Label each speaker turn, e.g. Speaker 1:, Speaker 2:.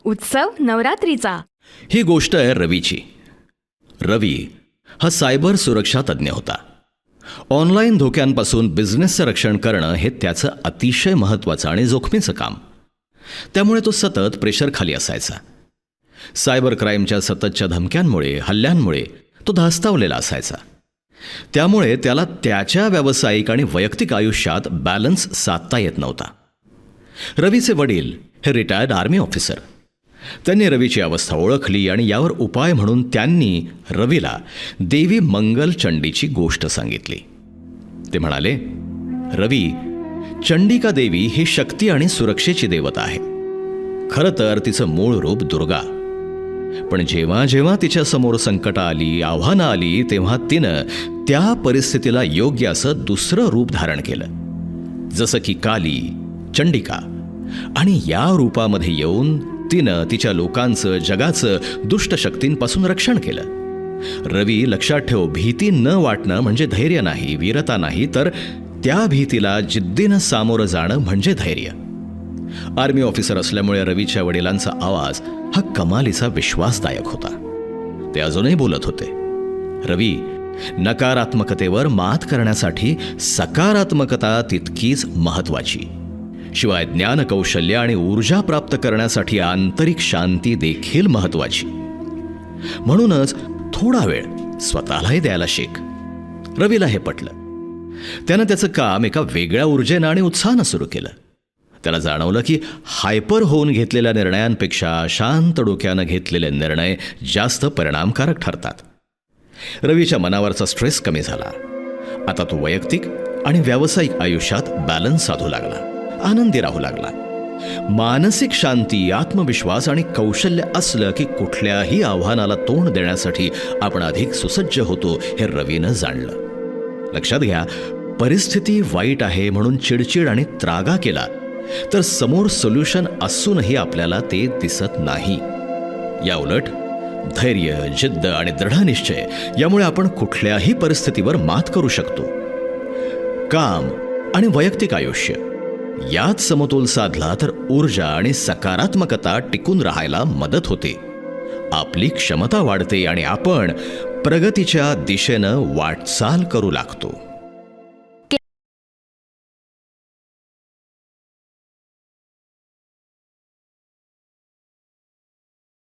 Speaker 1: उत्सव नवरात्रीचा.
Speaker 2: ही गोष्ट आहे रवीची. रवी हा सायबर सुरक्षा तज्ज्ञ होता. ऑनलाईन धोक्यांपासून बिझनेसचं रक्षण करणं हे त्याचं अतिशय महत्त्वाचं आणि जोखमीचं काम. त्यामुळे तो सतत प्रेशरखाली असायचा. सायबर क्राईमच्या सततच्या धमक्यांमुळे, हल्ल्यांमुळे तो धास्तावलेला असायचा. त्यामुळे त्याला त्याच्या व्यावसायिक आणि वैयक्तिक आयुष्यात बॅलन्स साधता येत नव्हता. रवीचे वडील हे रिटायर्ड आर्मी ऑफिसर. त्यांनी रवीची अवस्था ओळखली आणि यावर उपाय म्हणून त्यांनी रवीला देवी मंगल चंडीची गोष्ट सांगितली. ते म्हणाले, रवी, चंडिका देवी ही शक्ती आणि सुरक्षेची देवता आहे. खरं तर तिचं मूळ रूप दुर्गा. पण जेव्हा जेव्हा तिच्या समोर संकटं आली, आव्हानं आली, तेव्हा तिनं त्या परिस्थितीला योग्य असं दुसरं रूप धारण केलं, जसं की काली, चंडिका. आणि या रूपामध्ये येऊन तिनं तिच्या लोकांचं, जगाचं दुष्ट शक्तींपासून रक्षण केलं. रवी, लक्षात ठेव, भीती न वाटणं म्हणजे धैर्य नाही, वीरता नाही, तर त्या भीतीला जिद्दीनं सामोरं जाणं म्हणजे धैर्य. आर्मी ऑफिसर असल्यामुळे रवीच्या वडिलांचा आवाज हा कमालीचा विश्वासदायक होता. ते अजूनही बोलत होते, रवी, नकारात्मकतेवर मात करण्यासाठी सकारात्मकता तितकीच महत्त्वाची. शिवाय ज्ञान, कौशल्य आणि ऊर्जा प्राप्त करण्यासाठी आंतरिक शांती देखील महत्त्वाची. म्हणूनच थोडा वेळ स्वतःलाही द्यायला शिक. रवीला हे पटलं. त्यानं त्याचं काम एका वेगळ्या ऊर्जेनं आणि उत्साहानं सुरू केलं. त्याला जाणवलं की हायपर होऊन घेतलेल्या निर्णयांपेक्षा शांत डोक्यानं घेतलेले निर्णय जास्त परिणामकारक ठरतात. रवीच्या मनावरचा स्ट्रेस कमी झाला. आता तो वैयक्तिक आणि व्यावसायिक आयुष्यात बॅलन्स साधू लागला, आनंदी राहू लागला. मानसिक शांती, आत्मविश्वास आणि कौशल्य असलं की कुठल्याही आव्हानाला तोंड देण्यासाठी आपण अधिक सुसज्ज होतो, हे रवीनं जाणलं. लक्षात घ्या, परिस्थिती वाईट आहे म्हणून चिडचिड आणि त्रागा केला तर समोर सोल्युशन असूनही आपल्याला ते दिसत नाही. या उलट धैर्य, जिद्द आणि दृढनिश्चय यामुळे आपण कुठल्याही परिस्थितीवर मात करू शकतो. काम आणि वैयक्तिक आयुष्य यात समतोल साधला तर ऊर्जा आणि सकारात्मकता टिकून राहायला मदत होते. आपली क्षमता वाढते आणि आपण प्रगतीच्या दिशेनं वाटचाल करू लागतो.